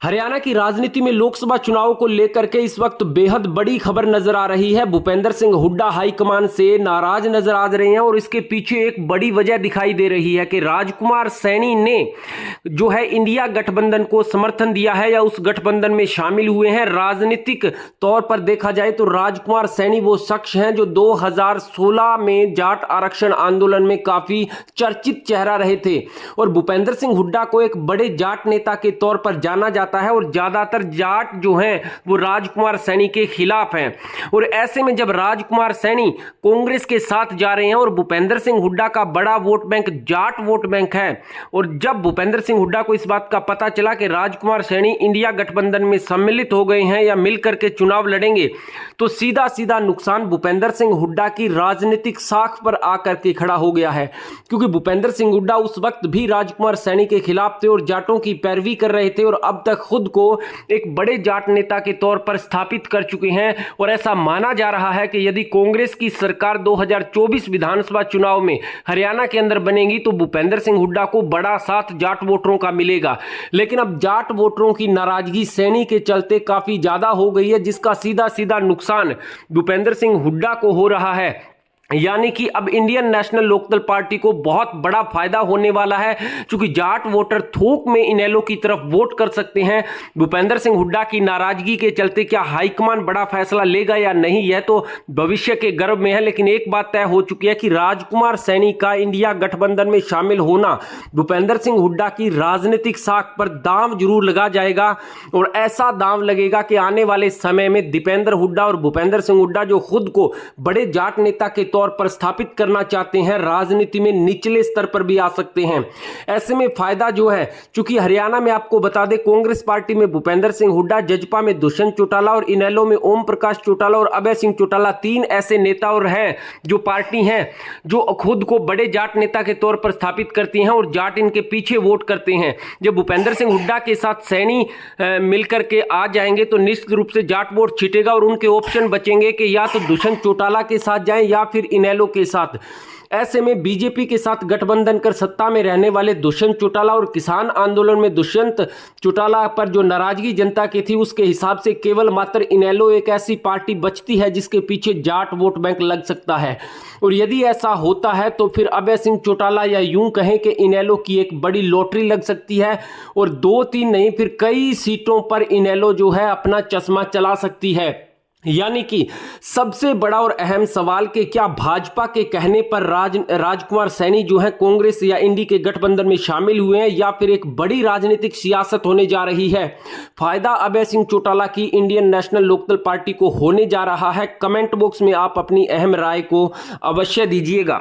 हरियाणा की राजनीति में लोकसभा चुनाव को लेकर के इस वक्त बेहद बड़ी खबर नजर आ रही है। भूपेंद्र सिंह हुड्डा हाईकमान से नाराज नजर आ रहे हैं और इसके पीछे एक बड़ी वजह दिखाई दे रही है कि राजकुमार सैनी ने जो है इंडिया गठबंधन को समर्थन दिया है या उस गठबंधन में शामिल हुए हैं। राजनीतिक तौर पर देखा जाए तो राजकुमार सैनी वो शख्स हैं जो 2016 में जाट आरक्षण आंदोलन में काफी चर्चित चेहरा रहे थे और भूपेंद्र सिंह हुड्डा को एक बड़े जाट नेता के तौर पर जाना जाता है और ज्यादातर जाट जो हैं वो राजकुमार सैनी के खिलाफ हैं। और ऐसे में जब राजकुमार सैनी कांग्रेस के साथ जा रहे हैं और भूपेंद्र सिंह हुड्डा का बड़ा vote bank Jat vote bank है और जब भूपेंद्र सिंह हुड्डा को इस बात का पता चला कि राजकुमार सैनी इंडिया गठबंधन में सम्मिलित हो गए हैं या मिलकर के चुनाव लड़ेंगे तो सीधा सीधा नुकसान भूपेंद्र सिंह हुड्डा की राजनीतिक साख पर आकर के खड़ा हो गया है, क्योंकि भूपेंद्र सिंह हुड्डा उस वक्त भी राजकुमार सैनी के खिलाफ थे और जाटों की पैरवी कर रहे थे और अब तक खुद को एक बड़े जाट नेता के तौर पर स्थापित कर चुके हैं। और ऐसा माना जा रहा है कि यदि कांग्रेस की सरकार 2024 विधानसभा चुनाव में हरियाणा के अंदर बनेगी तो भूपेंद्र सिंह हुड्डा को बड़ा साथ जाट वोटरों का मिलेगा। लेकिन अब जाट वोटरों की नाराजगी सैनी के चलते काफी ज्यादा हो गई है, जिसका सीधा सीधा नुकसान भूपेंद्र सिंह हुड्डा को हो रहा है। यानी कि अब इंडियन नेशनल लोकदल पार्टी को बहुत बड़ा फायदा होने वाला है, क्योंकि जाट वोटर थोक में इनेलो की तरफ वोट कर सकते हैं। भूपेंद्र सिंह हुड्डा की नाराजगी के चलते क्या हाईकमान बड़ा फैसला लेगा या नहीं, यह तो भविष्य के गर्भ में है। लेकिन एक बात तय हो चुकी है कि राजकुमार सैनी का इंडिया गठबंधन में शामिल होना भूपेंद्र सिंह हुड्डा की राजनीतिक साख पर दांव जरूर लगा जाएगा और ऐसा दांव लगेगा कि आने वाले समय में दीपेंद्र हुड्डा और भूपेंद्र सिंह हुड्डा जो खुद को बड़े जाट नेता के तौर पर स्थापित करना चाहते हैं, राजनीति में निचले स्तर पर भी आ सकते हैं। ऐसे में फायदा जो है, चूंकि हरियाणा में आपको बता दें कांग्रेस पार्टी में भूपेंद्र सिंह हुड्डा, जजपा में दुष्यंत चौटाला और इनेलो में ओम प्रकाश चौटाला और अभय सिंह चौटाला, तीन ऐसे नेता और हैं जो पार्टी हैं जो खुद को बड़े जाट नेता के तौर पर स्थापित करती हैं और जाट इनके पीछे वोट करते हैं। जब भूपेंद्र सिंह हुड्डा के साथ सैनी मिलकर के आ जाएंगे तो निश्चित रूप से जाट वोट छिटेगा और उनके ऑप्शन बचेंगे कि या तो दुष्यंत चौटाला के साथ जाएं या फिर इनेलो के साथ। ऐसे में बीजेपी के साथ गठबंधन कर सत्ता में रहने वाले दुष्यंत चौटाला और किसान आंदोलन में दुष्यंत चौटाला पर जो नाराजगी जनता की थी उसके हिसाब से केवल मात्र इनेलो एक ऐसी पार्टी बचती है जिसके पीछे जाट वोट बैंक लग सकता है। और यदि ऐसा होता है तो फिर अभय सिंह चौटाला या यूं कहें कि इनेलो की एक बड़ी लॉटरी लग सकती है और 2-3 नहीं फिर कई सीटों पर इनेलो जो है अपना चश्मा चला सकती है। यानी कि सबसे बड़ा और अहम सवाल कि क्या भाजपा के कहने पर राजकुमार सैनी जो है कांग्रेस या इंडी के गठबंधन में शामिल हुए हैं या फिर एक बड़ी राजनीतिक सियासत होने जा रही है। फायदा अभय सिंह चौटाला की इंडियन नेशनल लोकदल पार्टी को होने जा रहा है। कमेंट बॉक्स में आप अपनी अहम राय को अवश्य दीजिएगा।